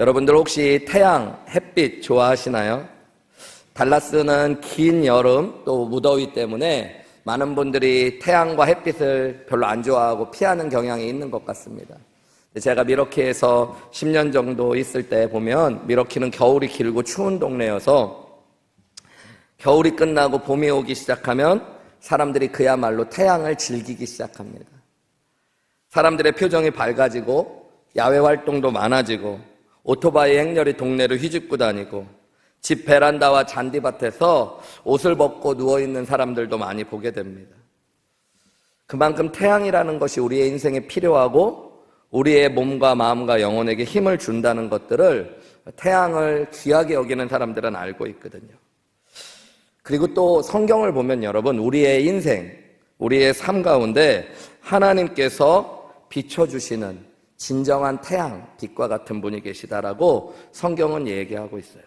여러분들 혹시 태양, 햇빛 좋아하시나요? 달라스는 긴 여름 또 무더위 때문에 많은 분들이 태양과 햇빛을 별로 안 좋아하고 피하는 경향이 있는 것 같습니다. 제가 미러키에서 10년 정도 있을 때 보면 미러키는 겨울이 길고 추운 동네여서 겨울이 끝나고 봄이 오기 시작하면 사람들이 그야말로 태양을 즐기기 시작합니다. 사람들의 표정이 밝아지고 야외 활동도 많아지고 오토바이 행렬이 동네를 휘집고 다니고 집 베란다와 잔디밭에서 옷을 벗고 누워있는 사람들도 많이 보게 됩니다. 그만큼 태양이라는 것이 우리의 인생에 필요하고 우리의 몸과 마음과 영혼에게 힘을 준다는 것들을 태양을 귀하게 여기는 사람들은 알고 있거든요. 그리고 또 성경을 보면 여러분 우리의 인생, 우리의 삶 가운데 하나님께서 비춰주시는 진정한 태양, 빛과 같은 분이 계시다라고 성경은 얘기하고 있어요.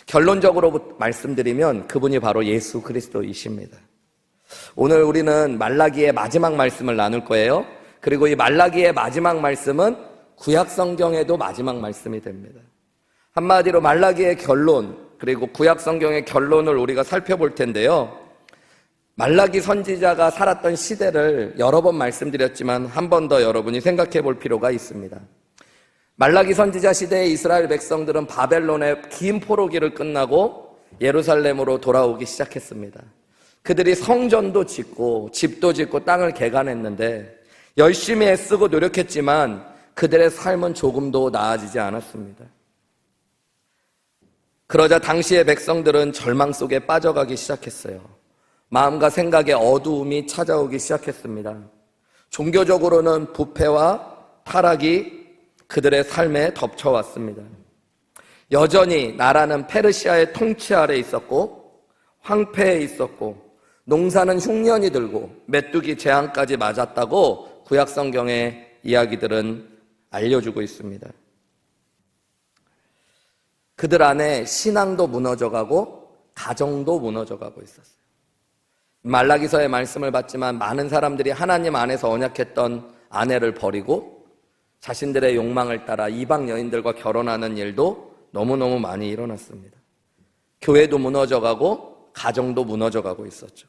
결론적으로 말씀드리면 그분이 바로 예수 그리스도이십니다. 오늘 우리는 말라기의 마지막 말씀을 나눌 거예요. 그리고 이 말라기의 마지막 말씀은 구약 성경에도 마지막 말씀이 됩니다. 한마디로 말라기의 결론, 그리고 구약 성경의 결론을 우리가 살펴볼 텐데요. 말라기 선지자가 살았던 시대를 여러 번 말씀드렸지만 한 번 더 여러분이 생각해 볼 필요가 있습니다. 말라기 선지자 시대의 이스라엘 백성들은 바벨론의 긴 포로기를 끝나고 예루살렘으로 돌아오기 시작했습니다. 그들이 성전도 짓고 집도 짓고 땅을 개간했는데 열심히 애쓰고 노력했지만 그들의 삶은 조금도 나아지지 않았습니다. 그러자 당시의 백성들은 절망 속에 빠져가기 시작했어요. 마음과 생각에 어두움이 찾아오기 시작했습니다. 종교적으로는 부패와 타락이 그들의 삶에 덮쳐왔습니다. 여전히 나라는 페르시아의 통치 아래 있었고 황폐해 있었고 농사는 흉년이 들고 메뚜기 재앙까지 맞았다고 구약 성경의 이야기들은 알려주고 있습니다. 그들 안에 신앙도 무너져가고 가정도 무너져가고 있었어요. 말라기서의 말씀을 받지만 많은 사람들이 하나님 안에서 언약했던 아내를 버리고 자신들의 욕망을 따라 이방 여인들과 결혼하는 일도 너무너무 많이 일어났습니다. 교회도 무너져가고 가정도 무너져가고 있었죠.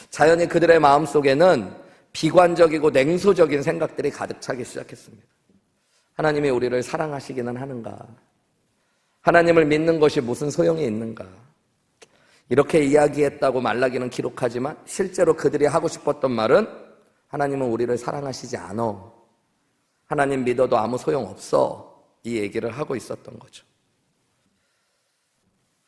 자연히 그들의 마음속에는 비관적이고 냉소적인 생각들이 가득 차기 시작했습니다. 하나님이 우리를 사랑하시기는 하는가? 하나님을 믿는 것이 무슨 소용이 있는가? 이렇게 이야기했다고 말라기는 기록하지만 실제로 그들이 하고 싶었던 말은 하나님은 우리를 사랑하시지 않아. 하나님 믿어도 아무 소용없어. 이 얘기를 하고 있었던 거죠.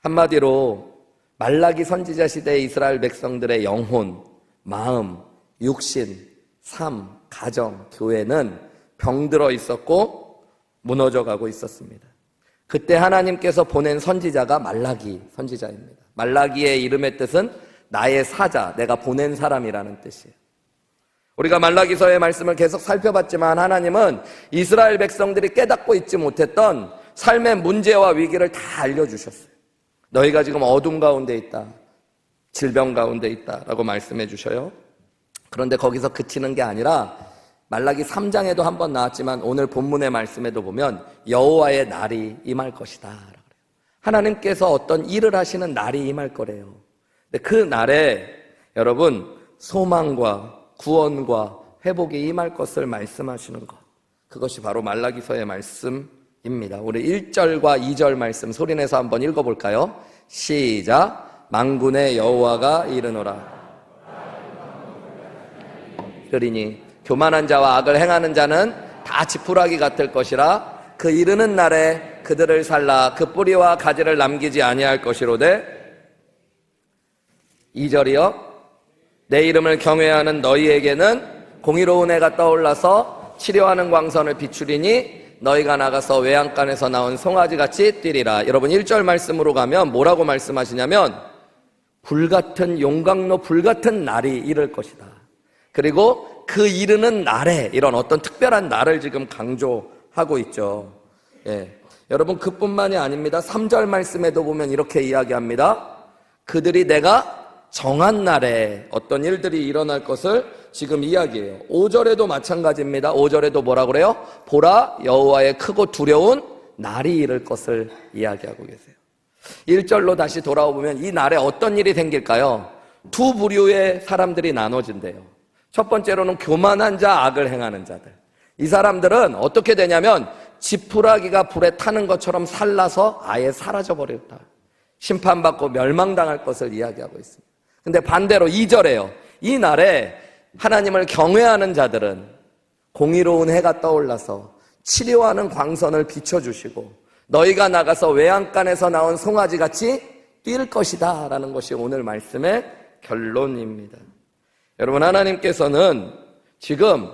한마디로 말라기 선지자 시대의 이스라엘 백성들의 영혼, 마음, 육신, 삶, 가정, 교회는 병들어 있었고 무너져가고 있었습니다. 그때 하나님께서 보낸 선지자가 말라기 선지자입니다. 말라기의 이름의 뜻은 나의 사자, 내가 보낸 사람이라는 뜻이에요. 우리가 말라기서의 말씀을 계속 살펴봤지만 하나님은 이스라엘 백성들이 깨닫고 있지 못했던 삶의 문제와 위기를 다 알려주셨어요. 너희가 지금 어둠 가운데 있다, 질병 가운데 있다 라고 말씀해 주셔요. 그런데 거기서 그치는 게 아니라 말라기 3장에도 한번 나왔지만 오늘 본문의 말씀에도 보면 여호와의 날이 임할 것이다. 하나님께서 어떤 일을 하시는 날이 임할 거래요. 근데 그 날에 여러분 소망과 구원과 회복이 임할 것을 말씀하시는 것, 그것이 바로 말라기서의 말씀입니다. 우리 1절과 2절 말씀 소리내서 한번 읽어볼까요? 시작. 만군의 여호와가 이르노라. 그러니 교만한 자와 악을 행하는 자는 다 지푸라기 같을 것이라. 그 이르는 날에 그들을 살라 그 뿌리와 가지를 남기지 아니할 것이로되. 2절이요. 내 이름을 경외하는 너희에게는 공의로운 해가 떠올라서 치료하는 광선을 비추리니 너희가 나가서 외양간에서 나온 송아지같이 뛰리라. 여러분 1절 말씀으로 가면 뭐라고 말씀하시냐면 불같은 용광로 불같은 날이 이를 것이다. 그리고 그 이르는 날에 이런 어떤 특별한 날을 지금 강조하고 있죠. 예. 여러분 그뿐만이 아닙니다. 3절 말씀에도 보면 이렇게 이야기합니다. 그들이 내가 정한 날에 어떤 일들이 일어날 것을 지금 이야기해요. 5절에도 마찬가지입니다. 5절에도 뭐라 그래요? 보라 여호와의 크고 두려운 날이 이를 것을 이야기하고 계세요. 1절로 다시 돌아오면 이 날에 어떤 일이 생길까요? 두 부류의 사람들이 나눠진대요. 첫 번째로는 교만한 자, 악을 행하는 자들. 이 사람들은 어떻게 되냐면 지푸라기가 불에 타는 것처럼 살라서 아예 사라져버렸다. 심판받고 멸망당할 것을 이야기하고 있습니다. 근데 반대로 2절에요. 이 날에 하나님을 경외하는 자들은 공의로운 해가 떠올라서 치료하는 광선을 비춰주시고 너희가 나가서 외양간에서 나온 송아지같이 뛸 것이다 라는 것이 오늘 말씀의 결론입니다. 여러분, 하나님께서는 지금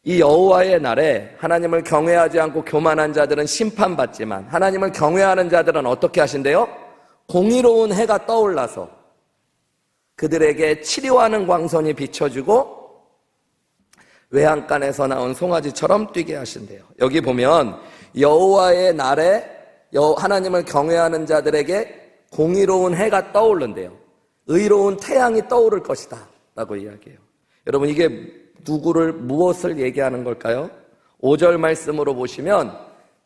이 여호와의 날에 하나님을 경외하지 않고 교만한 자들은 심판받지만 하나님을 경외하는 자들은 어떻게 하신대요? 공의로운 해가 떠올라서 그들에게 치료하는 광선이 비춰주고 외양간에서 나온 송아지처럼 뛰게 하신대요. 여기 보면 여호와의 날에 하나님을 경외하는 자들에게 공의로운 해가 떠오른대요. 의로운 태양이 떠오를 것이다 라고 이야기해요. 여러분, 이게 누구를, 무엇을 얘기하는 걸까요? 5절 말씀으로 보시면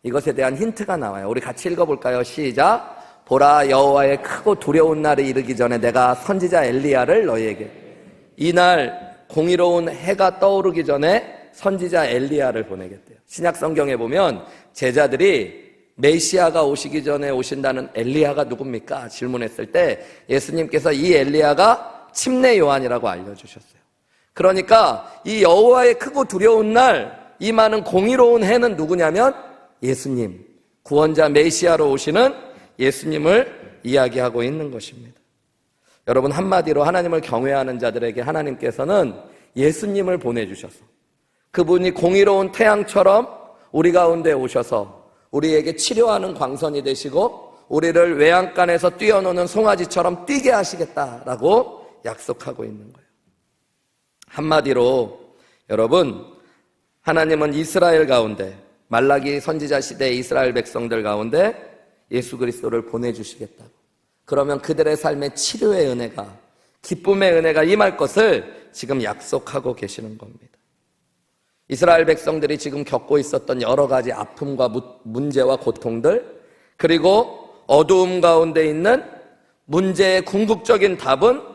이것에 대한 힌트가 나와요. 우리 같이 읽어볼까요? 시작. 보라, 여호와의 크고 두려운 날이 이르기 전에 내가 선지자 엘리야를 너희에게. 이날 공의로운 해가 떠오르기 전에 선지자 엘리야를 보내겠대요. 신약 성경에 보면 제자들이 메시아가 오시기 전에 오신다는 엘리야가 누굽니까? 질문했을 때 예수님께서 이 엘리야가 침례 요한이라고 알려주셨어요. 그러니까 이 여호와의 크고 두려운 날 임하는 공의로운 해는 누구냐면 예수님, 구원자 메시아로 오시는 예수님을 이야기하고 있는 것입니다. 여러분, 한마디로 하나님을 경외하는 자들에게 하나님께서는 예수님을 보내주셔서 그분이 공의로운 태양처럼 우리 가운데 오셔서 우리에게 치료하는 광선이 되시고 우리를 외양간에서 뛰어노는 송아지처럼 뛰게 하시겠다라고 약속하고 있는 거예요. 한마디로 여러분, 하나님은 이스라엘 가운데, 말라기 선지자 시대의 이스라엘 백성들 가운데 예수 그리스도를 보내주시겠다고, 그러면 그들의 삶에 치료의 은혜가, 기쁨의 은혜가 임할 것을 지금 약속하고 계시는 겁니다. 이스라엘 백성들이 지금 겪고 있었던 여러 가지 아픔과 문제와 고통들, 그리고 어두움 가운데 있는 문제의 궁극적인 답은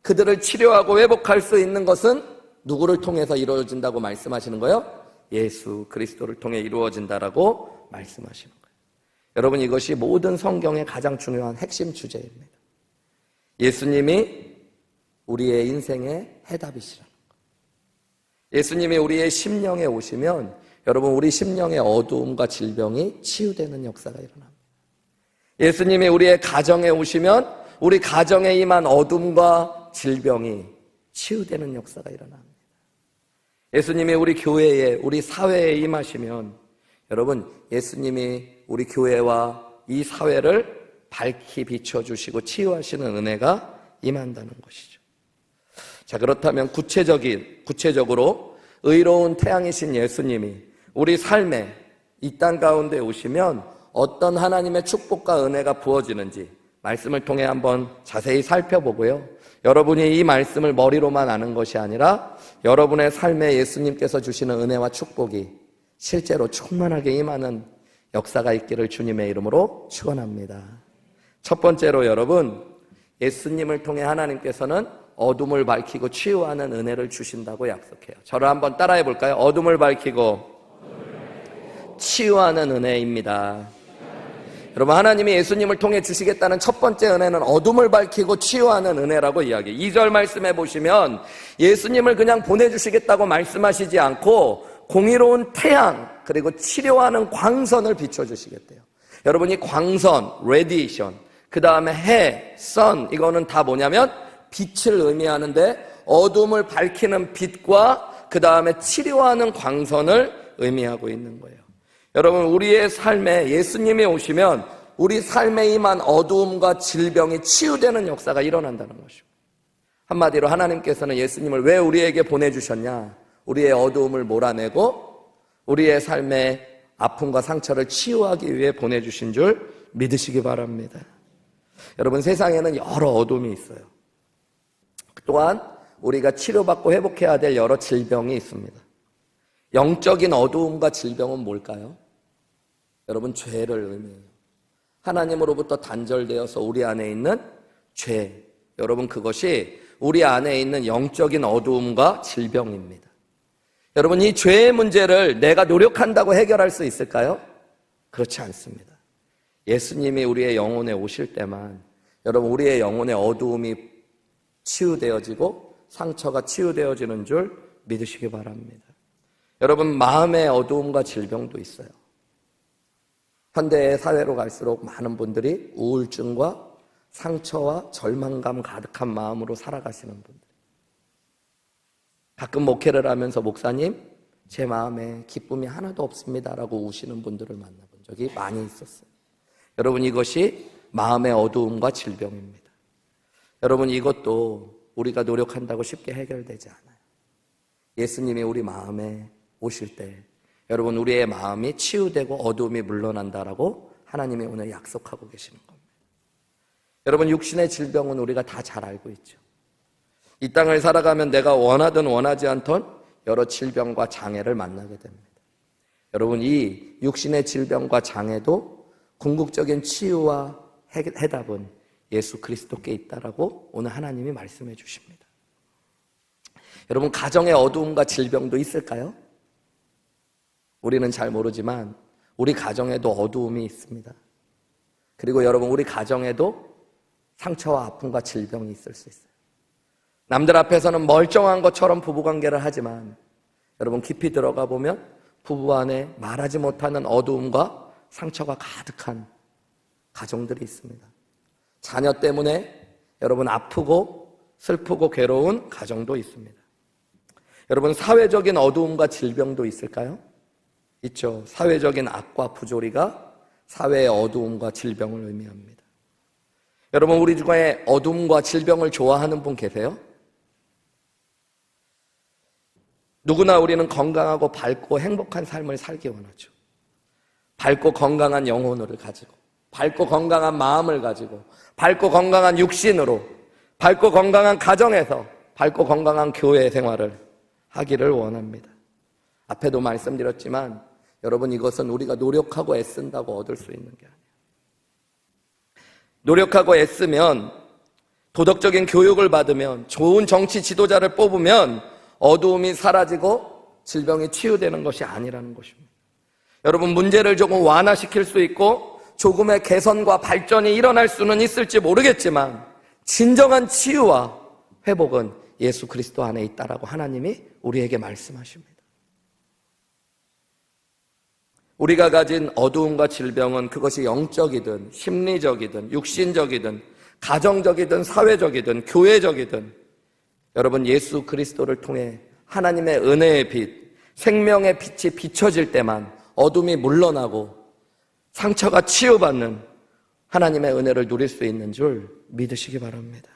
그들을 치료하고 회복할 수 있는 것은 누구를 통해서 이루어진다고 말씀하시는 거예요? 예수 그리스도를 통해 이루어진다라고 말씀하시는 거예요. 여러분, 이것이 모든 성경의 가장 중요한 핵심 주제입니다. 예수님이 우리의 인생의 해답이시라는 거예요. 예수님이 우리의 심령에 오시면 여러분, 우리 심령의 어두움과 질병이 치유되는 역사가 일어납니다. 예수님이 우리의 가정에 오시면 우리 가정에 임한 어둠과 질병이 치유되는 역사가 일어납니다. 예수님이 우리 교회에, 우리 사회에 임하시면 여러분, 예수님이 우리 교회와 이 사회를 밝히 비춰주시고 치유하시는 은혜가 임한다는 것이죠. 자, 그렇다면 구체적으로 의로운 태양이신 예수님이 우리 삶에 이 땅 가운데 오시면 어떤 하나님의 축복과 은혜가 부어지는지 말씀을 통해 한번 자세히 살펴보고요. 여러분이 이 말씀을 머리로만 아는 것이 아니라 여러분의 삶에 예수님께서 주시는 은혜와 축복이 실제로 충만하게 임하는 역사가 있기를 주님의 이름으로 축원합니다. 첫 번째로 여러분, 예수님을 통해 하나님께서는 어둠을 밝히고 치유하는 은혜를 주신다고 약속해요. 저를 한번 따라해 볼까요? 어둠을 밝히고 치유하는 은혜입니다. 여러분, 하나님이 예수님을 통해 주시겠다는 첫 번째 은혜는 어둠을 밝히고 치유하는 은혜라고 이야기해요. 2절 말씀해 보시면 예수님을 그냥 보내주시겠다고 말씀하시지 않고 공의로운 태양, 그리고 치료하는 광선을 비춰주시겠대요. 여러분, 이 광선, 레디에이션, 그 다음에 해, 선, 이거는 다 뭐냐면 빛을 의미하는데 어둠을 밝히는 빛과 그 다음에 치료하는 광선을 의미하고 있는 거예요. 여러분, 우리의 삶에 예수님이 오시면 우리 삶에 임한 어두움과 질병이 치유되는 역사가 일어난다는 것이죠. 한마디로 하나님께서는 예수님을 왜 우리에게 보내주셨냐? 우리의 어두움을 몰아내고 우리의 삶의 아픔과 상처를 치유하기 위해 보내주신 줄 믿으시기 바랍니다. 여러분, 세상에는 여러 어둠이 있어요. 또한 우리가 치료받고 회복해야 될 여러 질병이 있습니다. 영적인 어두움과 질병은 뭘까요? 여러분, 죄를 의미해요. 하나님으로부터 단절되어서 우리 안에 있는 죄. 여러분, 그것이 우리 안에 있는 영적인 어두움과 질병입니다. 여러분, 이 죄의 문제를 내가 노력한다고 해결할 수 있을까요? 그렇지 않습니다. 예수님이 우리의 영혼에 오실 때만 여러분, 우리의 영혼의 어두움이 치유되어지고 상처가 치유되어지는 줄 믿으시기 바랍니다. 여러분, 마음의 어두움과 질병도 있어요. 현대의 사회로 갈수록 많은 분들이 우울증과 상처와 절망감 가득한 마음으로 살아가시는 분들. 가끔 목회를 하면서 목사님, 제 마음에 기쁨이 하나도 없습니다라고 우시는 분들을 만나본 적이 많이 있었어요. 여러분, 이것이 마음의 어두움과 질병입니다. 여러분, 이것도 우리가 노력한다고 쉽게 해결되지 않아요. 예수님이 우리 마음에 오실 때 여러분, 우리의 마음이 치유되고 어두움이 물러난다라고 하나님이 오늘 약속하고 계시는 겁니다. 여러분, 육신의 질병은 우리가 다 잘 알고 있죠. 이 땅을 살아가면 내가 원하든 원하지 않던 여러 질병과 장애를 만나게 됩니다. 여러분, 이 육신의 질병과 장애도 궁극적인 치유와 해답은 예수 그리스도께 있다라고 오늘 하나님이 말씀해 주십니다. 여러분, 가정의 어두움과 질병도 있을까요? 우리는 잘 모르지만 우리 가정에도 어두움이 있습니다. 그리고 여러분, 우리 가정에도 상처와 아픔과 질병이 있을 수 있어요. 남들 앞에서는 멀쩡한 것처럼 부부관계를 하지만 여러분, 깊이 들어가 보면 부부 안에 말하지 못하는 어두움과 상처가 가득한 가정들이 있습니다. 자녀 때문에 여러분, 아프고 슬프고 괴로운 가정도 있습니다. 여러분, 사회적인 어두움과 질병도 있을까요? 있죠. 사회적인 악과 부조리가 사회의 어두움과 질병을 의미합니다. 여러분, 우리 중에 어둠과 질병을 좋아하는 분 계세요? 누구나 우리는 건강하고 밝고 행복한 삶을 살기 원하죠. 밝고 건강한 영혼을 가지고, 밝고 건강한 마음을 가지고, 밝고 건강한 육신으로, 밝고 건강한 가정에서, 밝고 건강한 교회 생활을 하기를 원합니다. 앞에도 말씀드렸지만 여러분, 이것은 우리가 노력하고 애쓴다고 얻을 수 있는 게 아니에요. 노력하고 애쓰면, 도덕적인 교육을 받으면, 좋은 정치 지도자를 뽑으면 어두움이 사라지고 질병이 치유되는 것이 아니라는 것입니다. 여러분, 문제를 조금 완화시킬 수 있고 조금의 개선과 발전이 일어날 수는 있을지 모르겠지만 진정한 치유와 회복은 예수 그리스도 안에 있다라고 하나님이 우리에게 말씀하십니다. 우리가 가진 어두움과 질병은 그것이 영적이든 심리적이든 육신적이든 가정적이든 사회적이든 교회적이든 여러분, 예수 그리스도를 통해 하나님의 은혜의 빛, 생명의 빛이 비춰질 때만 어둠이 물러나고 상처가 치유받는 하나님의 은혜를 누릴 수 있는 줄 믿으시기 바랍니다.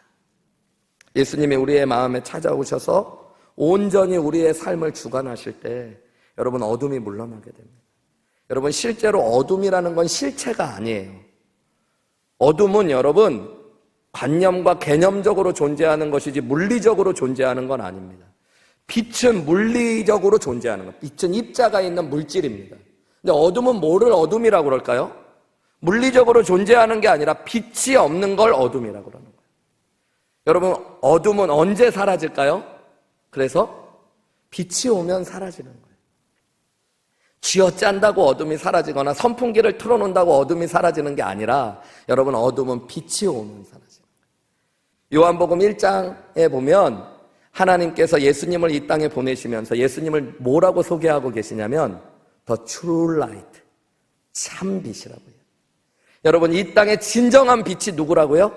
예수님이 우리의 마음에 찾아오셔서 온전히 우리의 삶을 주관하실 때 여러분, 어둠이 물러나게 됩니다. 여러분, 실제로 어둠이라는 건 실체가 아니에요. 어둠은 여러분, 관념과 개념적으로 존재하는 것이지 물리적으로 존재하는 건 아닙니다. 빛은 물리적으로 존재하는 것. 빛은 입자가 있는 물질입니다. 근데 어둠은 뭐를 어둠이라고 그럴까요? 물리적으로 존재하는 게 아니라 빛이 없는 걸 어둠이라고 그러는 거예요. 여러분, 어둠은 언제 사라질까요? 그래서 빛이 오면 사라지는 거예요. 쥐어짠다고 어둠이 사라지거나 선풍기를 틀어놓는다고 어둠이 사라지는 게 아니라 여러분, 어둠은 빛이 오면 사라지는 거예요. 요한복음 1장에 보면 하나님께서 예수님을 이 땅에 보내시면서 예수님을 뭐라고 소개하고 계시냐면 The True Light, 참 빛이라고 해요. 여러분, 이 땅의 진정한 빛이 누구라고요?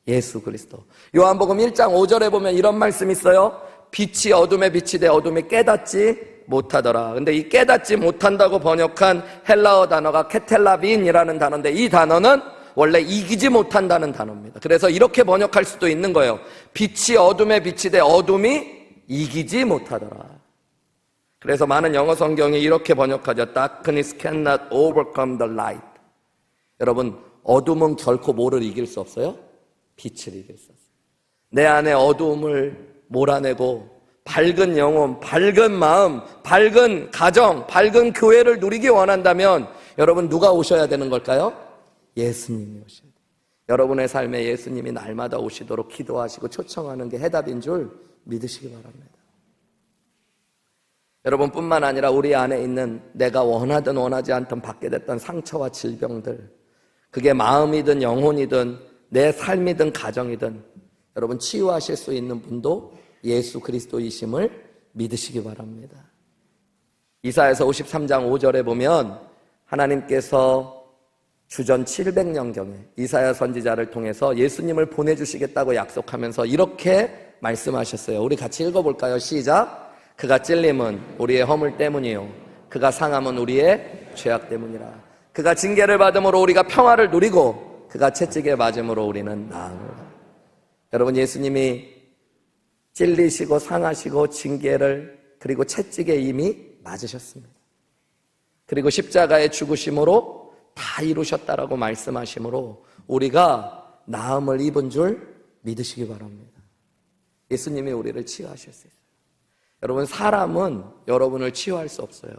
예수 그리스도. 요한복음 1장 5절에 보면 이런 말씀이 있어요. 빛이 어둠에 비치되 어둠이 깨닫지 못하더라. 근데 이 깨닫지 못한다고 번역한 헬라어 단어가 케텔라빈이라는 단어인데 이 단어는 원래 이기지 못한다는 단어입니다. 그래서 이렇게 번역할 수도 있는 거예요. 빛이 어둠에 비치되 어둠이 이기지 못하더라. 그래서 많은 영어 성경이 이렇게 번역하죠. Darkness cannot overcome the light. 여러분, 어둠은 결코 뭐를 이길 수 없어요? 빛을 이길 수 없어요. 내 안에 어두움을 몰아내고 밝은 영혼, 밝은 마음, 밝은 가정, 밝은 교회를 누리기 원한다면 여러분 누가 오셔야 되는 걸까요? 예수님이 오셔야 돼요. 여러분의 삶에 예수님이 날마다 오시도록 기도하시고 초청하는 게 해답인 줄 믿으시기 바랍니다. 여러분뿐만 아니라 우리 안에 있는 내가 원하든 원하지 않든 받게 됐던 상처와 질병들, 그게 마음이든 영혼이든 내 삶이든 가정이든 여러분 치유하실 수 있는 분도 예수 그리스도이심을 믿으시기 바랍니다. 이사야서 53장 5절에 보면 하나님께서 주전 700년경에 이사야 선지자를 통해서 예수님을 보내주시겠다고 약속하면서 이렇게 말씀하셨어요. 우리 같이 읽어볼까요? 시작. 그가 찔림은 우리의 허물 때문이요 그가 상함은 우리의 죄악 때문이라. 그가 징계를 받음으로 우리가 평화를 누리고 그가 채찍에 맞음으로 우리는 나으리라. 여러분 예수님이 찔리시고 상하시고 징계를 그리고 채찍에 이미 맞으셨습니다. 그리고 십자가의 죽으심으로 다 이루셨다라고 말씀하시므로 우리가 나음을 입은 줄 믿으시기 바랍니다. 예수님이 우리를 치유하실 수 있어요. 여러분 사람은 여러분을 치유할 수 없어요.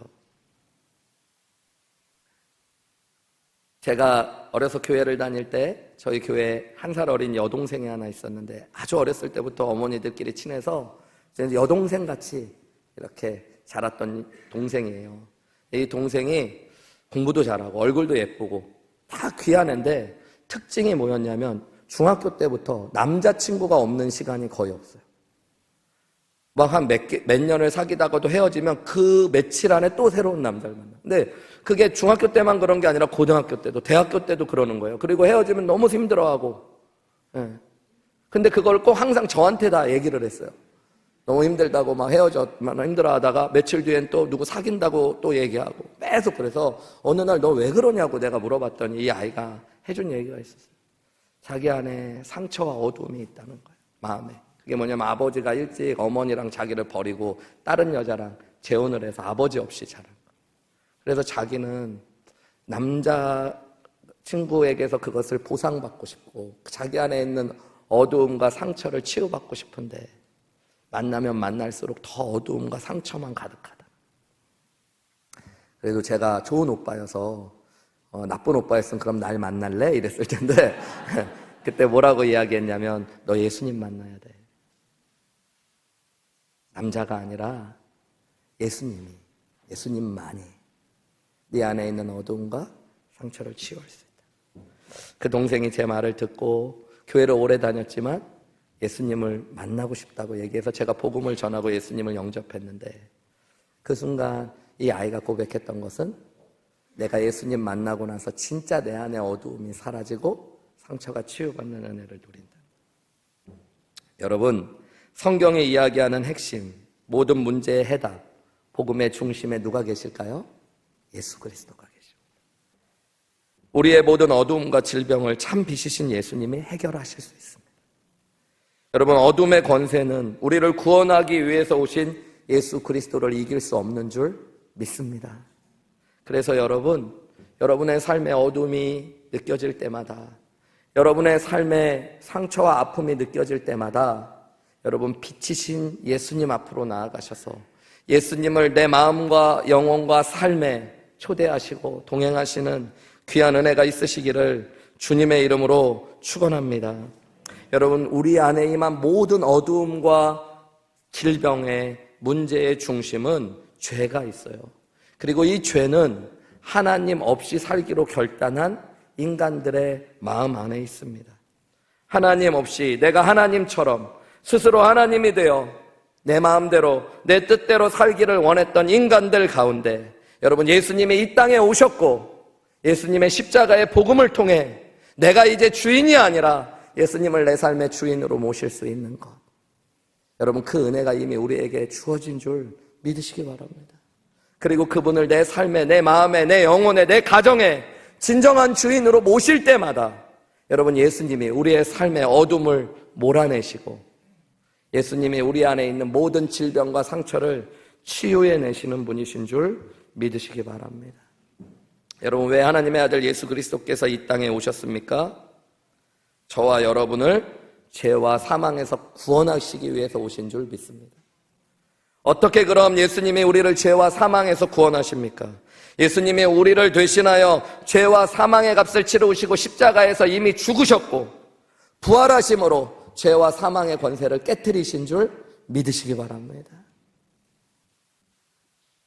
제가 어려서 교회를 다닐 때 저희 교회에 1살 어린 여동생이 하나 있었는데 아주 어렸을 때부터 어머니들끼리 친해서 여동생같이 이렇게 자랐던 동생이에요. 이 동생이 공부도 잘하고 얼굴도 예쁘고 다 귀한 애인데 특징이 뭐였냐면 중학교 때부터 남자친구가 없는 시간이 거의 없어요. 막 한 몇 년을 사귀다가도 헤어지면 그 며칠 안에 또 새로운 남자를 만나. 근데 그게 중학교 때만 그런 게 아니라 고등학교 때도 대학교 때도 그러는 거예요. 그리고 헤어지면 너무 힘들어하고. 예. 근데 그걸 꼭 항상 저한테 다 얘기를 했어요. 너무 힘들다고 막 헤어졌만 힘들어하다가 며칠 뒤엔 또 누구 사귄다고 또 얘기하고 계속. 그래서 어느 날 너 왜 그러냐고 내가 물어봤더니 이 아이가 해준 얘기가 있었어요. 자기 안에 상처와 어두움이 있다는 거예요. 마음에. 그게 뭐냐면 아버지가 일찍 어머니랑 자기를 버리고 다른 여자랑 재혼을 해서 아버지 없이 자란 거예요. 그래서 자기는 남자 친구에게서 그것을 보상받고 싶고 자기 안에 있는 어두움과 상처를 치유받고 싶은데 만나면 만날수록 더 어두움과 상처만 가득하다. 그래도 제가 좋은 오빠여서 나쁜 오빠였으면 그럼 날 만날래? 이랬을 텐데 그때 뭐라고 이야기했냐면 너 예수님 만나야 돼. 남자가 아니라 예수님만이 네 안에 있는 어두움과 상처를 치유할 수 있다. 그 동생이 제 말을 듣고 교회를 오래 다녔지만 예수님을 만나고 싶다고 얘기해서 제가 복음을 전하고 예수님을 영접했는데 그 순간 이 아이가 고백했던 것은 내가 예수님 만나고 나서 진짜 내 안에 어두움이 사라지고 상처가 치유받는 은혜를 누린다. 여러분 성경이 이야기하는 핵심 모든 문제의 해답 복음의 중심에 누가 계실까요? 예수 그리스도가 계십니다. 우리의 모든 어두움과 질병을 참 빛이신 예수님이 해결하실 수 있습니다. 여러분 어둠의 권세는 우리를 구원하기 위해서 오신 예수 그리스도를 이길 수 없는 줄 믿습니다. 그래서 여러분의 삶의 어둠이 느껴질 때마다 여러분의 삶의 상처와 아픔이 느껴질 때마다 여러분 빛이신 예수님 앞으로 나아가셔서 예수님을 내 마음과 영혼과 삶에 초대하시고 동행하시는 귀한 은혜가 있으시기를 주님의 이름으로 축원합니다. 여러분 우리 안에 임한 모든 어두움과 질병의 문제의 중심은 죄가 있어요. 그리고 이 죄는 하나님 없이 살기로 결단한 인간들의 마음 안에 있습니다. 하나님 없이 내가 하나님처럼 스스로 하나님이 되어 내 마음대로 내 뜻대로 살기를 원했던 인간들 가운데 여러분 예수님이 이 땅에 오셨고 예수님의 십자가의 복음을 통해 내가 이제 주인이 아니라 예수님을 내 삶의 주인으로 모실 수 있는 것, 여러분 그 은혜가 이미 우리에게 주어진 줄 믿으시기 바랍니다. 그리고 그분을 내 삶에 내 마음에 내 영혼에 내 가정에 진정한 주인으로 모실 때마다 여러분 예수님이 우리의 삶의 어둠을 몰아내시고 예수님이 우리 안에 있는 모든 질병과 상처를 치유해내시는 분이신 줄 믿으시기 바랍니다. 여러분 왜 하나님의 아들 예수 그리스도께서 이 땅에 오셨습니까? 저와 여러분을 죄와 사망에서 구원하시기 위해서 오신 줄 믿습니다. 어떻게 그럼 예수님이 우리를 죄와 사망에서 구원하십니까? 예수님이 우리를 대신하여 죄와 사망의 값을 치르시고 십자가에서 이미 죽으셨고 부활하심으로 죄와 사망의 권세를 깨트리신 줄 믿으시기 바랍니다.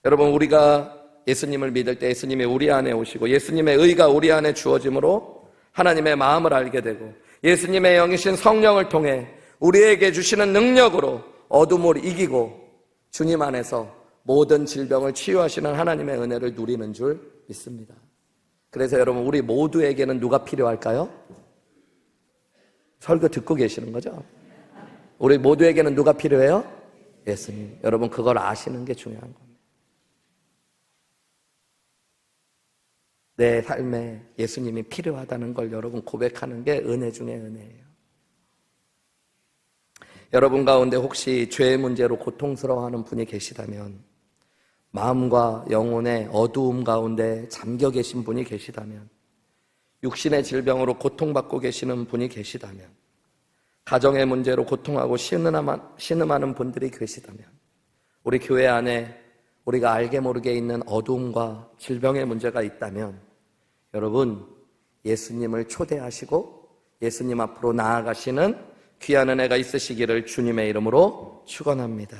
여러분, 우리가 예수님을 믿을 때 예수님이 우리 안에 오시고 예수님의 의가 우리 안에 주어짐으로 하나님의 마음을 알게 되고 예수님의 영이신 성령을 통해 우리에게 주시는 능력으로 어둠을 이기고 주님 안에서 모든 질병을 치유하시는 하나님의 은혜를 누리는 줄 믿습니다. 그래서 여러분, 우리 모두에게는 누가 필요할까요? 설교 듣고 계시는 거죠? 우리 모두에게는 누가 필요해요? 예수님. 여러분, 그걸 아시는 게 중요한 겁니다. 내 삶에 예수님이 필요하다는 걸 여러분 고백하는 게 은혜 중에 은혜예요. 여러분 가운데 혹시 죄의 문제로 고통스러워하는 분이 계시다면, 마음과 영혼의 어두움 가운데 잠겨 계신 분이 계시다면, 육신의 질병으로 고통받고 계시는 분이 계시다면, 가정의 문제로 고통하고 신음하는 분들이 계시다면, 우리 교회 안에 우리가 알게 모르게 있는 어두움과 질병의 문제가 있다면 여러분, 예수님을 초대하시고 예수님 앞으로 나아가시는 귀한 은혜가 있으시기를 주님의 이름으로 축원합니다.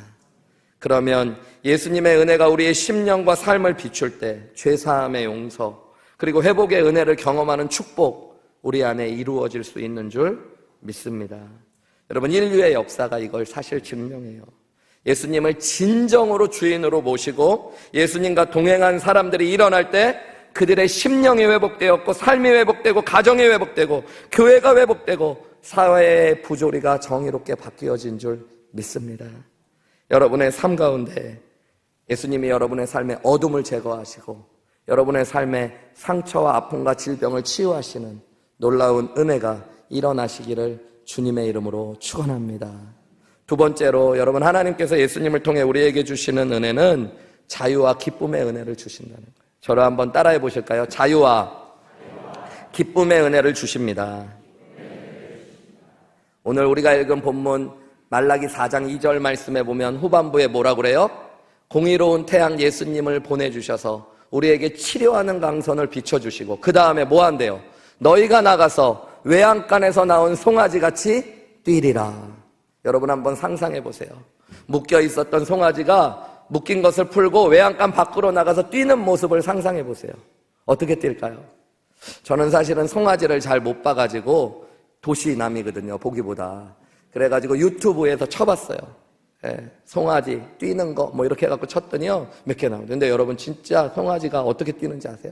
그러면 예수님의 은혜가 우리의 심령과 삶을 비출 때 죄사함의 용서 그리고 회복의 은혜를 경험하는 축복 우리 안에 이루어질 수 있는 줄 믿습니다. 여러분, 인류의 역사가 이걸 사실 증명해요. 예수님을 진정으로 주인으로 모시고 예수님과 동행한 사람들이 일어날 때 그들의 심령이 회복되었고 삶이 회복되고 가정이 회복되고 교회가 회복되고 사회의 부조리가 정의롭게 바뀌어진 줄 믿습니다. 여러분의 삶 가운데 예수님이 여러분의 삶의 어둠을 제거하시고 여러분의 삶의 상처와 아픔과 질병을 치유하시는 놀라운 은혜가 일어나시기를 주님의 이름으로 축원합니다. 두 번째로, 여러분, 하나님께서 예수님을 통해 우리에게 주시는 은혜는 자유와 기쁨의 은혜를 주신다는 거예요. 저를 한번 따라해 보실까요? 자유와 기쁨의 은혜를 주십니다. 오늘 우리가 읽은 본문 말라기 4장 2절 말씀에 보면 후반부에 뭐라고 그래요? 공의로운 태양 예수님을 보내주셔서 우리에게 치료하는 강선을 비춰주시고 그 다음에 뭐 한대요? 너희가 나가서 외양간에서 나온 송아지같이 뛰리라. 여러분 한번 상상해 보세요. 묶여 있었던 송아지가 묶인 것을 풀고 외양간 밖으로 나가서 뛰는 모습을 상상해 보세요. 어떻게 뛸까요? 저는 사실은 송아지를 잘 못 봐가지고 도시남이거든요, 보기보다. 그래가지고 유튜브에서 쳐봤어요. 송아지 뛰는 거 뭐 이렇게 해갖고 쳤더니요 몇 개 나오는데, 근데 여러분 진짜 송아지가 어떻게 뛰는지 아세요?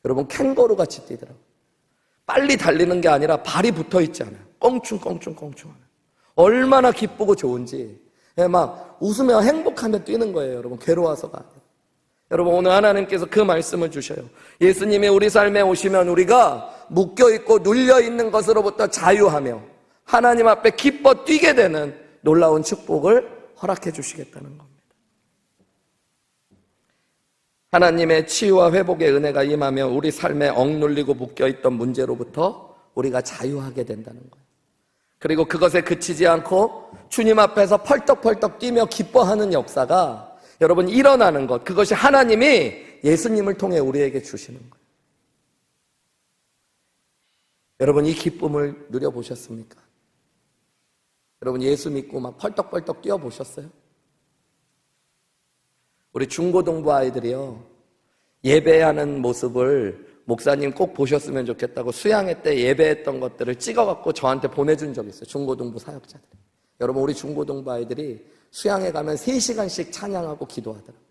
여러분, 캥거루 같이 뛰더라고요. 빨리 달리는 게 아니라 발이 붙어 있지 않아요. 껑충껑충 얼마나 기쁘고 좋은지 막 웃으며 행복하며 뛰는 거예요. 여러분, 괴로워서가 아니라. 여러분, 오늘 하나님께서 그 말씀을 주셔요. 예수님이 우리 삶에 오시면 우리가 묶여있고 눌려있는 것으로부터 자유하며 하나님 앞에 기뻐 뛰게 되는 놀라운 축복을 허락해 주시겠다는 겁니다. 하나님의 치유와 회복의 은혜가 임하며 우리 삶에 억눌리고 묶여있던 문제로부터 우리가 자유하게 된다는 거예요. 그리고 그것에 그치지 않고 주님 앞에서 펄떡펄떡 뛰며 기뻐하는 역사가 여러분 일어나는 것, 그것이 하나님이 예수님을 통해 우리에게 주시는 거예요. 여러분, 이 기쁨을 누려보셨습니까? 여러분, 예수 믿고 막 펄떡펄떡 뛰어보셨어요? 우리 중고등부 아이들이요, 예배하는 모습을 목사님 꼭 보셨으면 좋겠다고 수양회 때 예배했던 것들을 찍어갖고 저한테 보내준 적이 있어요. 중고등부 사역자들. 여러분, 우리 중고등부 아이들이 수양회 가면 3시간씩 찬양하고 기도하더라고요.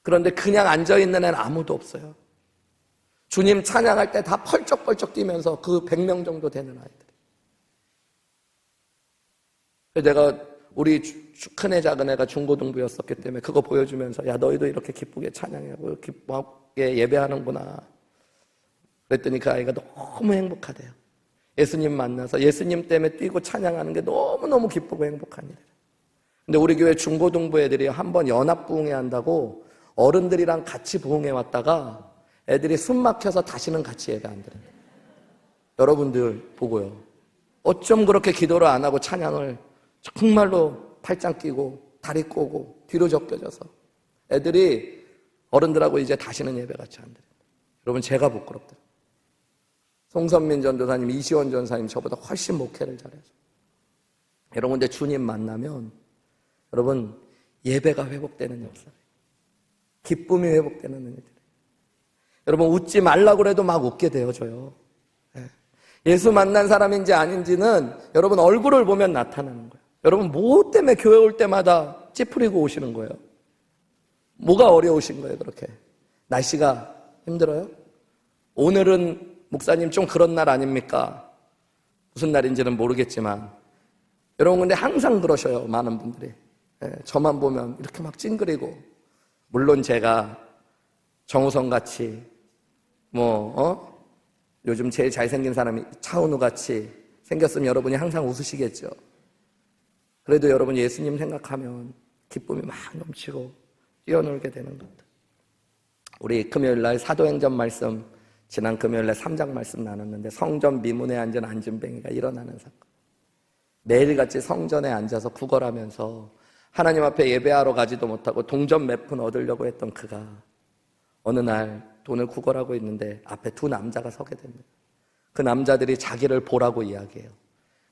그런데 그냥 앉아있는 애는 아무도 없어요. 주님 찬양할 때 다 펄쩍펄쩍 뛰면서 그 100명 정도 되는 아이들. 내가 우리 큰 애 작은 애가 중고등부였었기 때문에 그거 보여주면서 야, 너희도 이렇게 기쁘게 찬양하고 기쁘게 예배하는구나. 그랬더니 그 아이가 너무 행복하대요. 예수님 만나서 예수님 때문에 뛰고 찬양하는 게 너무너무 기쁘고 행복한 일이에요. 근데 우리 교회 중고등부 애들이 한번 연합부흥회 한다고 어른들이랑 같이 부흥회 왔다가 애들이 숨 막혀서 다시는 같이 예배 안 드려요. 여러분들 보고요, 어쩜 그렇게 기도를 안 하고 찬양을 정말로 팔짱 끼고 다리 꼬고 뒤로 적겨져서 애들이 어른들하고 이제 다시는 예배 같이 안 드립니다. 여러분, 제가 부끄럽다. 송선민 전도사님, 이시원 전사님 저보다 훨씬 목회를 잘해서. 여러분, 근데 주님 만나면 여러분 예배가 회복되는 역사예요. 기쁨이 회복되는 일이에요. 여러분, 웃지 말라고 해도 막 웃게 되어져요. 예수 만난 사람인지 아닌지는 여러분 얼굴을 보면 나타나는 거예요. 여러분, 뭐 때문에 교회 올 때마다 찌푸리고 오시는 거예요? 뭐가 어려우신 거예요, 그렇게? 날씨가 힘들어요? 오늘은 목사님 좀 그런 날 아닙니까? 무슨 날인지는 모르겠지만 여러분, 근데 항상 그러셔요, 많은 분들이. 저만 보면 이렇게 막 찡그리고. 물론 제가 정우성 같이 요즘 제일 잘생긴 사람이 차은우 같이 생겼으면 여러분이 항상 웃으시겠죠. 그래도 여러분, 예수님 생각하면 기쁨이 막 넘치고 뛰어놀게 되는 것 같아요. 우리 금요일날 사도행전 말씀, 지난 금요일날 3장 말씀 나눴는데, 성전 미문에 앉은 안진뱅이가 일어나는 사건. 매일같이 성전에 앉아서 구걸하면서 하나님 앞에 예배하러 가지도 못하고 동전 몇 푼 얻으려고 했던 그가 어느 날 돈을 구걸하고 있는데 앞에 두 남자가 서게 됩니다. 그 남자들이 자기를 보라고 이야기해요.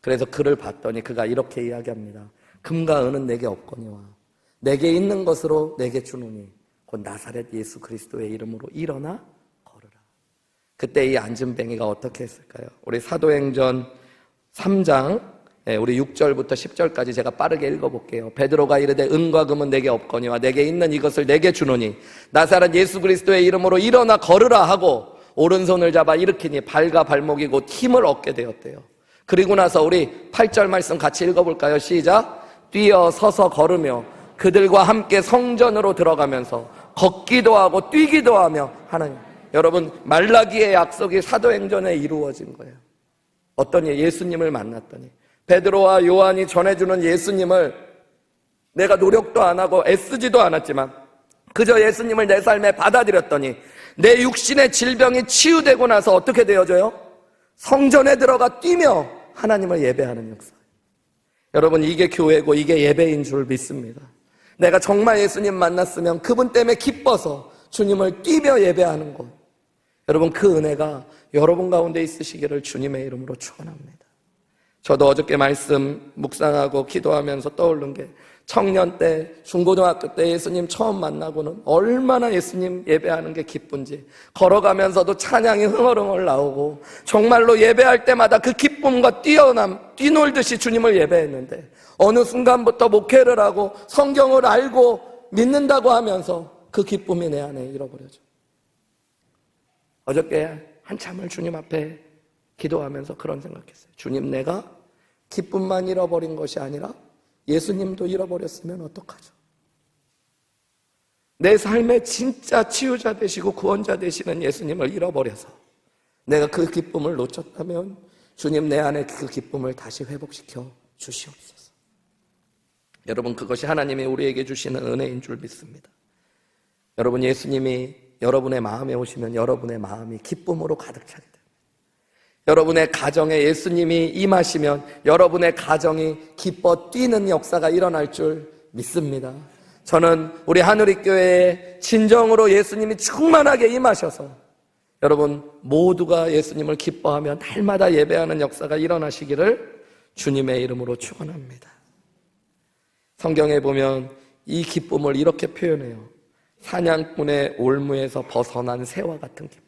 그래서 그를 봤더니 그가 이렇게 이야기합니다. 금과 은은 내게 없거니와 내게 있는 것으로 내게 주노니 곧 나사렛 예수 그리스도의 이름으로 일어나 걸으라. 그때 이 안진뱅이가 어떻게 했을까요? 우리 사도행전 3장 우리 6절부터 10절까지 제가 빠르게 읽어볼게요. 베드로가 이르되 은과 금은 내게 없거니와 내게 있는 이것을 내게 주노니 나사렛 예수 그리스도의 이름으로 일어나 걸으라 하고 오른손을 잡아 일으키니 발과 발목이 곧 힘을 얻게 되었대요. 그리고 나서 우리 8절 말씀 같이 읽어볼까요? 시작. 뛰어 서서 걸으며 그들과 함께 성전으로 들어가면서 걷기도 하고 뛰기도 하며 하나님. 여러분, 말라기의 약속이 사도행전에 이루어진 거예요. 어떤 예수님을 만났더니 베드로와 요한이 전해주는 예수님을 내가 노력도 안 하고 애쓰지도 않았지만 그저 예수님을 내 삶에 받아들였더니 내 육신의 질병이 치유되고 나서 어떻게 되어져요? 성전에 들어가 뛰며 하나님을 예배하는 역사. 여러분, 이게 교회고 이게 예배인 줄 믿습니다. 내가 정말 예수님 만났으면 그분 때문에 기뻐서 주님을 뛰며 예배하는 것. 여러분, 그 은혜가 여러분 가운데 있으시기를 주님의 이름으로 축원합니다. 저도 어저께 말씀 묵상하고 기도하면서 떠오른 게 청년 때, 중고등학교 때 예수님 처음 만나고는 얼마나 예수님 예배하는 게 기쁜지, 걸어가면서도 찬양이 흥얼흥얼 나오고 정말로 예배할 때마다 그 기쁨과 뛰놀듯이 주님을 예배했는데 어느 순간부터 목회를 하고 성경을 알고 믿는다고 하면서 그 기쁨이 내 안에 잃어버려져. 어저께 한참을 주님 앞에 기도하면서 그런 생각했어요. 주님, 내가 기쁨만 잃어버린 것이 아니라 예수님도 잃어버렸으면 어떡하죠? 내 삶의 진짜 치유자 되시고 구원자 되시는 예수님을 잃어버려서 내가 그 기쁨을 놓쳤다면 주님, 내 안에 그 기쁨을 다시 회복시켜 주시옵소서. 여러분, 그것이 하나님이 우리에게 주시는 은혜인 줄 믿습니다. 여러분, 예수님이 여러분의 마음에 오시면 여러분의 마음이 기쁨으로 가득 차게 됩니다. 여러분의 가정에 예수님이 임하시면 여러분의 가정이 기뻐 뛰는 역사가 일어날 줄 믿습니다. 저는 우리 하누리교회에 진정으로 예수님이 충만하게 임하셔서 여러분 모두가 예수님을 기뻐하며 날마다 예배하는 역사가 일어나시기를 주님의 이름으로 축원합니다. 성경에 보면 이 기쁨을 이렇게 표현해요. 사냥꾼의 올무에서 벗어난 새와 같은 기쁨.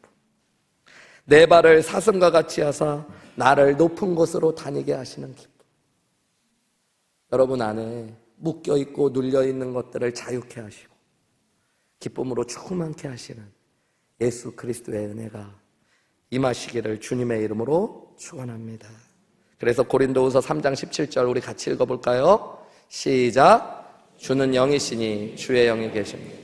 내 발을 사슴과 같이 하사 나를 높은 곳으로 다니게 하시는 기쁨. 여러분 안에 묶여있고 눌려있는 것들을 자유케 하시고 기쁨으로 충만케 하시는 예수 그리스도의 은혜가 임하시기를 주님의 이름으로 축원합니다. 그래서 고린도후서 3장 17절 우리 같이 읽어볼까요? 시작. 주는 영이시니 주의 영이 계십니다.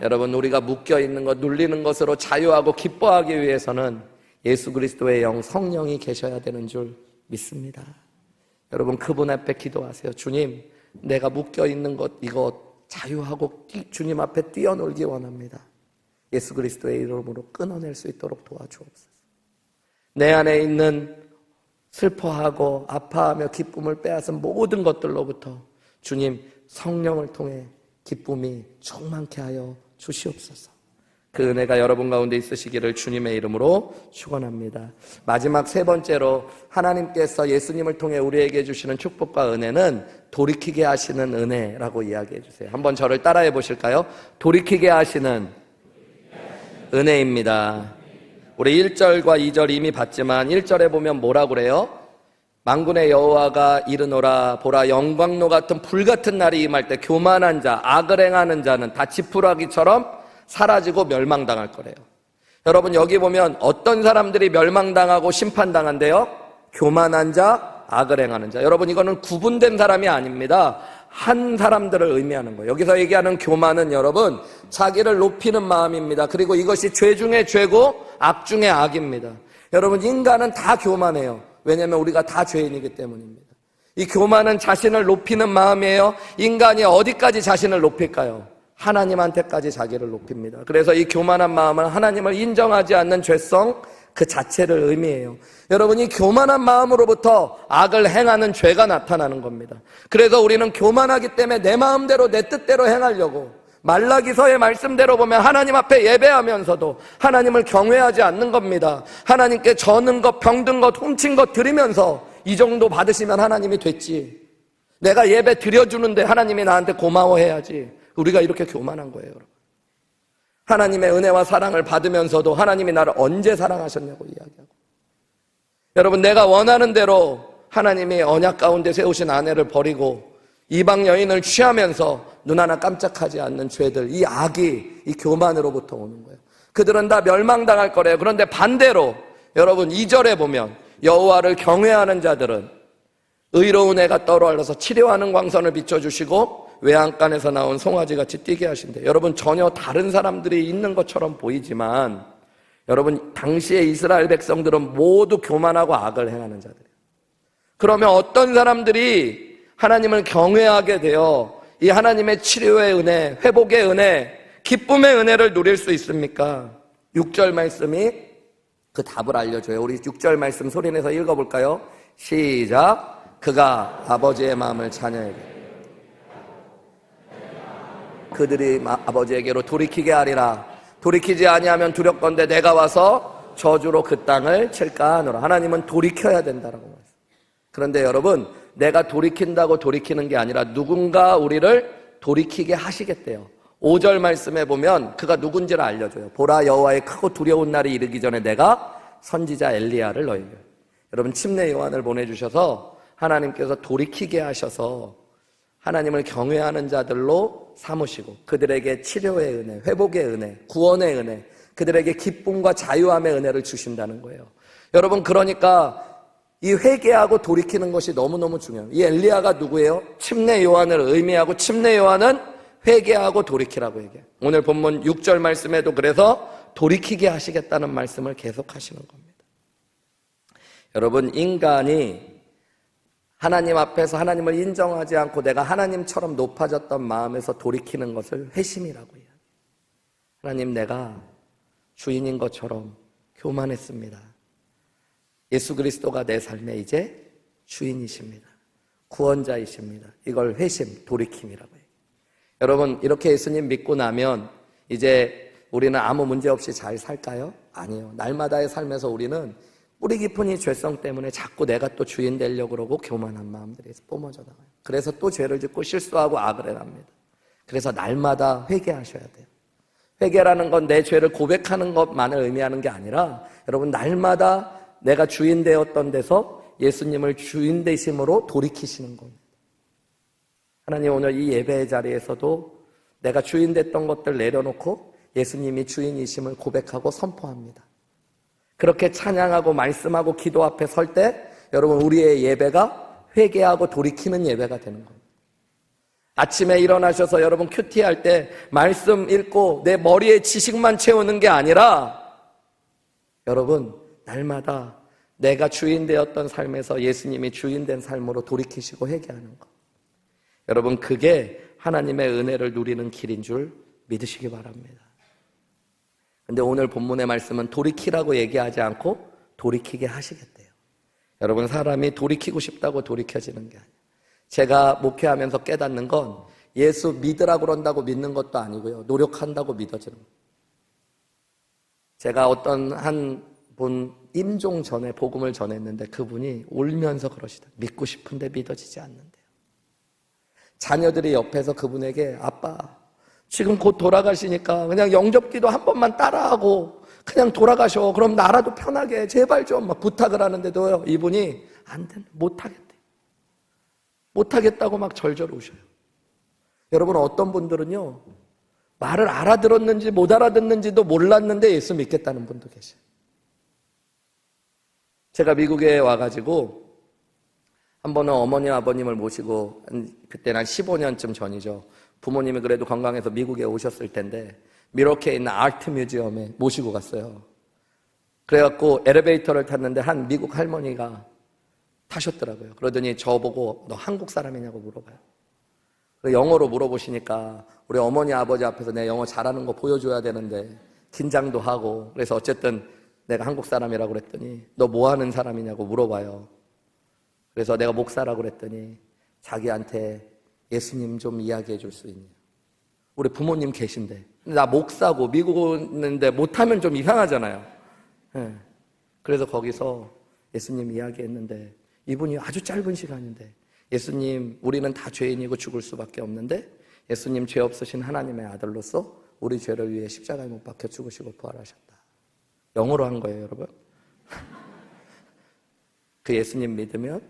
여러분, 우리가 묶여있는 것, 눌리는 것으로 자유하고 기뻐하기 위해서는 예수 그리스도의 영, 성령이 계셔야 되는 줄 믿습니다. 여러분, 그분 앞에 기도하세요. 주님, 내가 묶여있는 것, 이거 자유하고 주님 앞에 뛰어놀기 원합니다. 예수 그리스도의 이름으로 끊어낼 수 있도록 도와주옵소서. 내 안에 있는 슬퍼하고 아파하며 기쁨을 빼앗은 모든 것들로부터 주님, 성령을 통해 기쁨이 충만케 하여 주시옵소서. 그 은혜가 여러분 가운데 있으시기를 주님의 이름으로 축원합니다. 마지막 세 번째로 하나님께서 예수님을 통해 우리에게 주시는 축복과 은혜는 돌이키게 하시는 은혜라고 이야기해 주세요. 한번 저를 따라해 보실까요? 돌이키게 하시는 은혜입니다. 우리 1절과 2절 이미 봤지만 1절에 보면 뭐라고 그래요? 만군의 여호와가 이르노라 보라 영광로 같은 불같은 날이 임할 때 교만한 자 악을 행하는 자는 다 지푸라기처럼 사라지고 멸망당할 거래요. 여러분 여기 보면 어떤 사람들이 멸망당하고 심판당한대요? 교만한 자, 악을 행하는 자. 여러분 이거는 구분된 사람이 아닙니다. 한 사람들을 의미하는 거예요. 여기서 얘기하는 교만은 여러분 자기를 높이는 마음입니다. 그리고 이것이 죄 중에 죄고 악 중에 악입니다. 여러분 인간은 다 교만해요. 왜냐하면 우리가 다 죄인이기 때문입니다. 이 교만은 자신을 높이는 마음이에요. 인간이 어디까지 자신을 높일까요? 하나님한테까지 자기를 높입니다. 그래서 이 교만한 마음은 하나님을 인정하지 않는 죄성 그 자체를 의미해요. 여러분 이 교만한 마음으로부터 악을 행하는 죄가 나타나는 겁니다. 그래서 우리는 교만하기 때문에 내 마음대로 내 뜻대로 행하려고 말라기서의 말씀대로 보면 하나님 앞에 예배하면서도 하나님을 경외하지 않는 겁니다. 하나님께 저는 것, 병든 것, 훔친 것 드리면서 이 정도 받으시면 하나님이 됐지. 내가 예배 드려주는데 하나님이 나한테 고마워해야지. 우리가 이렇게 교만한 거예요, 여러분. 하나님의 은혜와 사랑을 받으면서도 하나님이 나를 언제 사랑하셨냐고 이야기하고. 여러분 내가 원하는 대로 하나님이 언약 가운데 세우신 아내를 버리고 이방 여인을 취하면서 눈 하나 깜짝하지 않는 죄들, 이 악이 이 교만으로부터 오는 거예요. 그들은 다 멸망당할 거래요. 그런데 반대로 여러분 2절에 보면 여호와를 경외하는 자들은 의로운 해가 떨어올라서 치료하는 광선을 비춰주시고 외양간에서 나온 송아지같이 뛰게 하신대. 여러분 전혀 다른 사람들이 있는 것처럼 보이지만 여러분 당시의 이스라엘 백성들은 모두 교만하고 악을 행하는 자들이에요. 그러면 어떤 사람들이 하나님을 경외하게 되어 이 하나님의 치료의 은혜, 회복의 은혜, 기쁨의 은혜를 누릴 수 있습니까? 6절 말씀이 그 답을 알려줘요. 우리 6절 말씀 소리내서 읽어볼까요? 시작. 그가 아버지의 마음을 자녀에게 그들이 아버지에게로 돌이키게 하리라. 돌이키지 아니하면 두렵건대 내가 와서 저주로 그 땅을 칠까 하노라. 하나님은 돌이켜야 된다라고 말해요. 그런데 여러분 내가 돌이킨다고 돌이키는 게 아니라 누군가 우리를 돌이키게 하시겠대요. 5절 말씀에 보면 그가 누군지를 알려줘요. 보라 여호와의 크고 두려운 날이 이르기 전에 내가 선지자 엘리야를 너에게. 여러분 침례 요한을 보내주셔서 하나님께서 돌이키게 하셔서 하나님을 경외하는 자들로 삼으시고 그들에게 치료의 은혜, 회복의 은혜, 구원의 은혜, 그들에게 기쁨과 자유함의 은혜를 주신다는 거예요. 여러분 그러니까 이 회개하고 돌이키는 것이 너무너무 중요해요. 이 엘리야가 누구예요? 침례 요한을 의미하고 침례 요한은 회개하고 돌이키라고 얘기해요. 오늘 본문 6절 말씀에도 그래서 돌이키게 하시겠다는 말씀을 계속 하시는 겁니다. 여러분 인간이 하나님 앞에서 하나님을 인정하지 않고 내가 하나님처럼 높아졌던 마음에서 돌이키는 것을 회심이라고 해요. 하나님 내가 주인인 것처럼 교만했습니다. 예수 그리스도가 내 삶에 이제 주인이십니다. 구원자이십니다. 이걸 회심, 돌이킴이라고 해요. 여러분 이렇게 예수님 믿고 나면 이제 우리는 아무 문제 없이 잘 살까요? 아니요. 날마다의 삶에서 우리는 뿌리 깊은 이 죄성 때문에 자꾸 내가 또 주인 되려고 그러고 교만한 마음들이 뿜어져 나가요. 그래서 또 죄를 짓고 실수하고 악을 해갑니다. 그래서 날마다 회개하셔야 돼요. 회개라는 건 내 죄를 고백하는 것만을 의미하는 게 아니라 여러분 날마다 내가 주인 되었던 데서 예수님을 주인 되심으로 돌이키시는 겁니다. 하나님 오늘 이 예배의 자리에서도 내가 주인 됐던 것들 내려놓고 예수님이 주인이심을 고백하고 선포합니다. 그렇게 찬양하고 말씀하고 기도 앞에 설 때 여러분 우리의 예배가 회개하고 돌이키는 예배가 되는 겁니다. 아침에 일어나셔서 여러분 큐티할 때 말씀 읽고 내 머리에 지식만 채우는 게 아니라 여러분 날마다 내가 주인 되었던 삶에서 예수님이 주인 된 삶으로 돌이키시고 회개하는 것. 여러분 그게 하나님의 은혜를 누리는 길인 줄 믿으시기 바랍니다. 근데 오늘 본문의 말씀은 돌이키라고 얘기하지 않고 돌이키게 하시겠대요. 여러분 사람이 돌이키고 싶다고 돌이켜지는 게 아니에요. 제가 목회하면서 깨닫는 건 예수 믿으라고 그런다고 믿는 것도 아니고요. 노력한다고 믿어지는 거예요. 제가 어떤 한 분 임종 전에 복음을 전했는데 그분이 울면서 그러시다. 믿고 싶은데 믿어지지 않는데요. 자녀들이 옆에서 그분에게 아빠 지금 곧 돌아가시니까 그냥 영접기도 한 번만 따라하고 그냥 돌아가셔. 그럼 나라도 편하게 제발 좀 막 부탁을 하는데도요. 이분이 안 돼. 못하겠대. 못하겠다고 막 절절 우셔요. 여러분 어떤 분들은요. 말을 알아들었는지 못 알아듣는지도 몰랐는데 예수 믿겠다는 분도 계셔요. 제가 미국에 와가지고 한 번은 어머니 아버님을 모시고 그때는 한 15년쯤 전이죠. 부모님이 그래도 건강해서 미국에 오셨을 텐데 미러키에 있는 아트 뮤지엄에 모시고 갔어요. 그래갖고 엘리베이터를 탔는데 한 미국 할머니가 타셨더라고요. 그러더니 저보고 너 한국 사람이냐고 물어봐요. 영어로 물어보시니까 우리 어머니 아버지 앞에서 내 영어 잘하는 거 보여줘야 되는데 긴장도 하고 그래서 어쨌든 내가 한국 사람이라고 그랬더니 너 뭐 하는 사람이냐고 물어봐요. 그래서 내가 목사라고 그랬더니 자기한테 예수님 좀 이야기해 줄 수 있냐. 우리 부모님 계신데 나 목사고 미국 있는데 못하면 좀 이상하잖아요. 네. 그래서 거기서 예수님 이야기했는데 이분이 아주 짧은 시간인데 예수님 우리는 다 죄인이고 죽을 수밖에 없는데 예수님 죄 없으신 하나님의 아들로서 우리 죄를 위해 십자가에 못 박혀 죽으시고 부활하셨다. 영어로 한 거예요, 여러분. 그 예수님 믿으면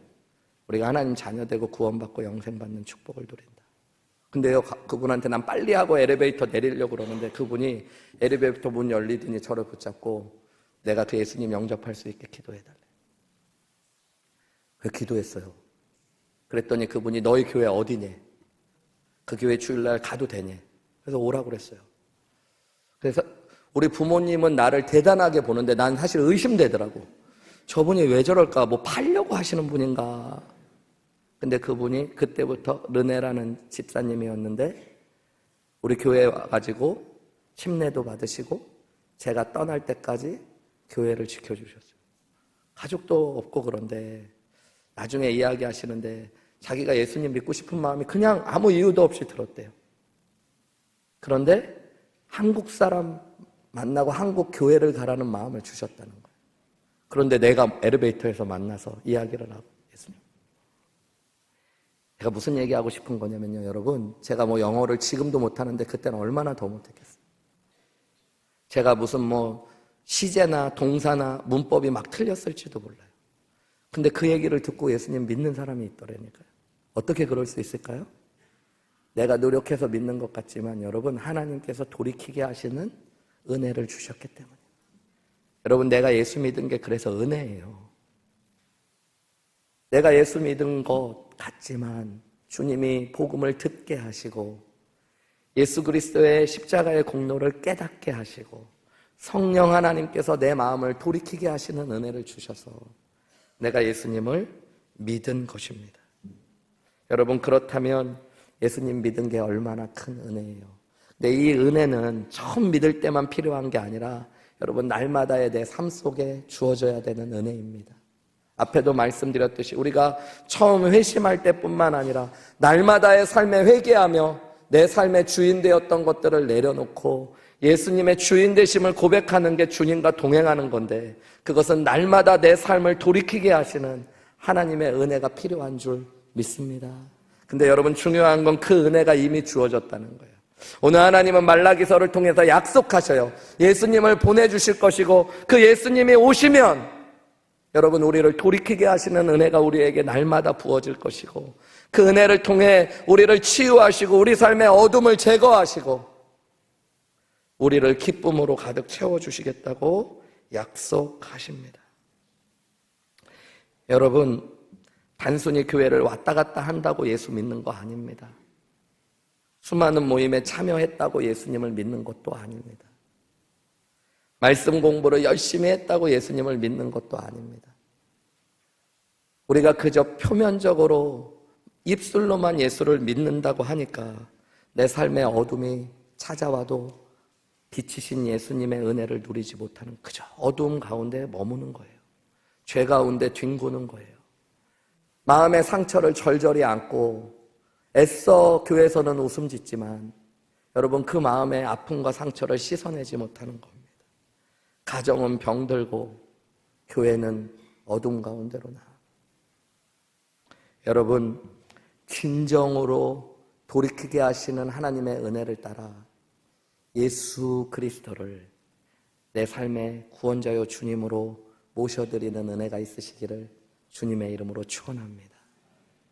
우리가 하나님 자녀 되고 구원받고 영생받는 축복을 누린다. 근데요, 그분한테 난 빨리 하고 엘리베이터 내리려고 그러는데 그분이 엘리베이터 문 열리더니 저를 붙잡고 내가 그 예수님 영접할 수 있게 기도해달래. 그 기도했어요. 그랬더니 그분이 너희 교회 어디니? 그 교회 주일날 가도 되니? 그래서 오라고 그랬어요. 그래서 우리 부모님은 나를 대단하게 보는데 난 사실 의심되더라고. 저분이 왜 저럴까? 뭐 팔려고 하시는 분인가? 근데 그분이 그때부터 르네라는 집사님이었는데 우리 교회에 와가지고 침례도 받으시고 제가 떠날 때까지 교회를 지켜주셨어요. 가족도 없고 그런데 나중에 이야기하시는데 자기가 예수님 믿고 싶은 마음이 그냥 아무 이유도 없이 들었대요. 그런데 한국 사람 만나고 한국 교회를 가라는 마음을 주셨다는 거예요. 그런데 내가 엘리베이터에서 만나서 이야기를 하고 예수님. 제가 무슨 얘기하고 싶은 거냐면요, 여러분. 제가 뭐 영어를 지금도 못하는데 그때는 얼마나 더 못했겠어요. 제가 무슨 뭐 시제나 동사나 문법이 막 틀렸을지도 몰라요. 근데 그 얘기를 듣고 예수님 믿는 사람이 있더라니까요. 어떻게 그럴 수 있을까요? 내가 노력해서 믿는 것 같지만 여러분 하나님께서 돌이키게 하시는 은혜를 주셨기 때문에. 여러분 내가 예수 믿은 게 그래서 은혜예요. 내가 예수 믿은 것 같지만 주님이 복음을 듣게 하시고 예수 그리스도의 십자가의 공로를 깨닫게 하시고 성령 하나님께서 내 마음을 돌이키게 하시는 은혜를 주셔서 내가 예수님을 믿은 것입니다. 여러분 그렇다면 예수님 믿은 게 얼마나 큰 은혜예요. 근데 이 은혜는 처음 믿을 때만 필요한 게 아니라 여러분 날마다의 내 삶 속에 주어져야 되는 은혜입니다. 앞에도 말씀드렸듯이 우리가 처음 회심할 때뿐만 아니라 날마다의 삶에 회개하며 내 삶의 주인 되었던 것들을 내려놓고 예수님의 주인 되심을 고백하는 게 주님과 동행하는 건데 그것은 날마다 내 삶을 돌이키게 하시는 하나님의 은혜가 필요한 줄 믿습니다. 근데 여러분 중요한 건 그 은혜가 이미 주어졌다는 거예요. 오늘 하나님은 말라기서를 통해서 약속하셔요. 예수님을 보내주실 것이고 그 예수님이 오시면 여러분 우리를 돌이키게 하시는 은혜가 우리에게 날마다 부어질 것이고 그 은혜를 통해 우리를 치유하시고 우리 삶의 어둠을 제거하시고 우리를 기쁨으로 가득 채워주시겠다고 약속하십니다. 여러분 단순히 교회를 왔다 갔다 한다고 예수 믿는 거 아닙니다. 수많은 모임에 참여했다고 예수님을 믿는 것도 아닙니다. 말씀 공부를 열심히 했다고 예수님을 믿는 것도 아닙니다. 우리가 그저 표면적으로 입술로만 예수를 믿는다고 하니까 내 삶의 어둠이 찾아와도 빛이신 예수님의 은혜를 누리지 못하는 그저 어두움 가운데 머무는 거예요. 죄 가운데 뒹구는 거예요. 마음의 상처를 절절히 안고 애써 교회에서는 웃음 짓지만 여러분 그 마음의 아픔과 상처를 씻어내지 못하는 겁니다. 가정은 병들고 교회는 어둠 가운데로 나. 여러분 진정으로 돌이키게 하시는 하나님의 은혜를 따라 예수 그리스도를 내 삶의 구원자요 주님으로 모셔드리는 은혜가 있으시기를 주님의 이름으로 축원합니다.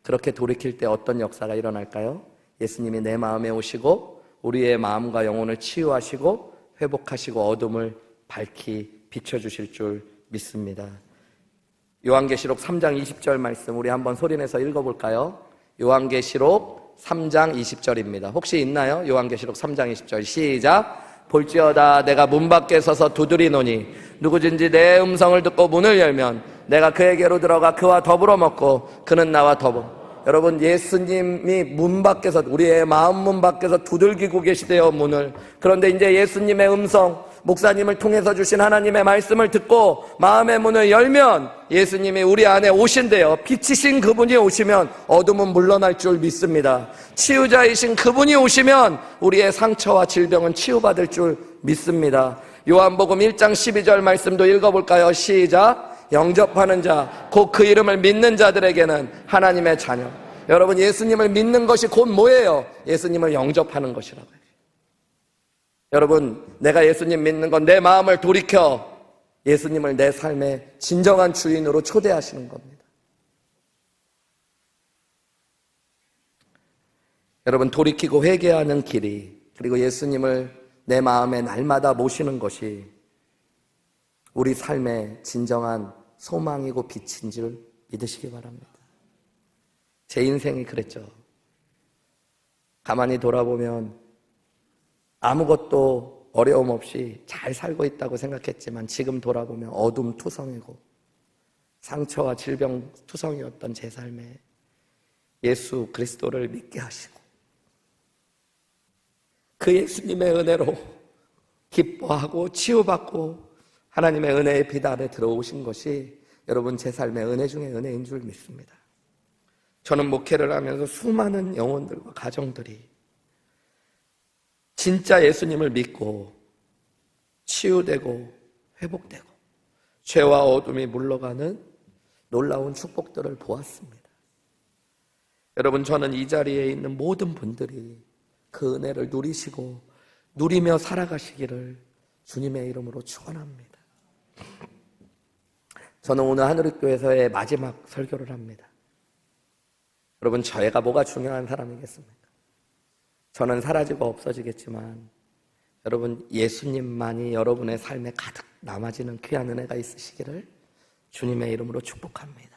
그렇게 돌이킬 때 어떤 역사가 일어날까요? 예수님이 내 마음에 오시고 우리의 마음과 영혼을 치유하시고 회복하시고 어둠을 밝히 비춰주실 줄 믿습니다. 요한계시록 3장 20절 말씀 우리 한번 소리내서 읽어볼까요? 요한계시록 3장 20절입니다. 혹시 있나요? 요한계시록 3장 20절 시작. 볼지어다 내가 문 밖에 서서 두드리노니 누구든지 내 음성을 듣고 문을 열면 내가 그에게로 들어가 그와 더불어 먹고 그는 나와 더불어. 여러분 예수님이 문 밖에서 우리의 마음 문 밖에서 두들기고 계시대요 문을. 그런데 이제 예수님의 음성 목사님을 통해서 주신 하나님의 말씀을 듣고 마음의 문을 열면 예수님이 우리 안에 오신대요. 빛이신 그분이 오시면 어둠은 물러날 줄 믿습니다. 치유자이신 그분이 오시면 우리의 상처와 질병은 치유받을 줄 믿습니다. 요한복음 1장 12절 말씀도 읽어볼까요? 시작. 영접하는 자, 곧 그 이름을 믿는 자들에게는 하나님의 자녀. 여러분 예수님을 믿는 것이 곧 뭐예요? 예수님을 영접하는 것이라고요. 여러분 내가 예수님 믿는 건 내 마음을 돌이켜 예수님을 내 삶의 진정한 주인으로 초대하시는 겁니다. 여러분 돌이키고 회개하는 길이 그리고 예수님을 내 마음에 날마다 모시는 것이 우리 삶의 진정한 소망이고 빛인 줄 믿으시기 바랍니다. 제 인생이 그랬죠. 가만히 돌아보면 아무것도 어려움 없이 잘 살고 있다고 생각했지만 지금 돌아보면 어둠 투성이고 상처와 질병 투성이었던 제 삶에 예수 그리스도를 믿게 하시고 그 예수님의 은혜로 기뻐하고 치유받고 하나님의 은혜의 빛 아래 들어오신 것이 여러분 제 삶의 은혜 중에 은혜인 줄 믿습니다. 저는 목회를 하면서 수많은 영혼들과 가정들이 진짜 예수님을 믿고 치유되고 회복되고 죄와 어둠이 물러가는 놀라운 축복들을 보았습니다. 여러분 저는 이 자리에 있는 모든 분들이 그 은혜를 누리시고 누리며 살아가시기를 주님의 이름으로 축원합니다. 저는 오늘 하늘교회에서의 마지막 설교를 합니다. 여러분 저희가 뭐가 중요한 사람이겠습니까? 저는 사라지고 없어지겠지만 여러분 예수님만이 여러분의 삶에 가득 남아지는 귀한 은혜가 있으시기를 주님의 이름으로 축복합니다.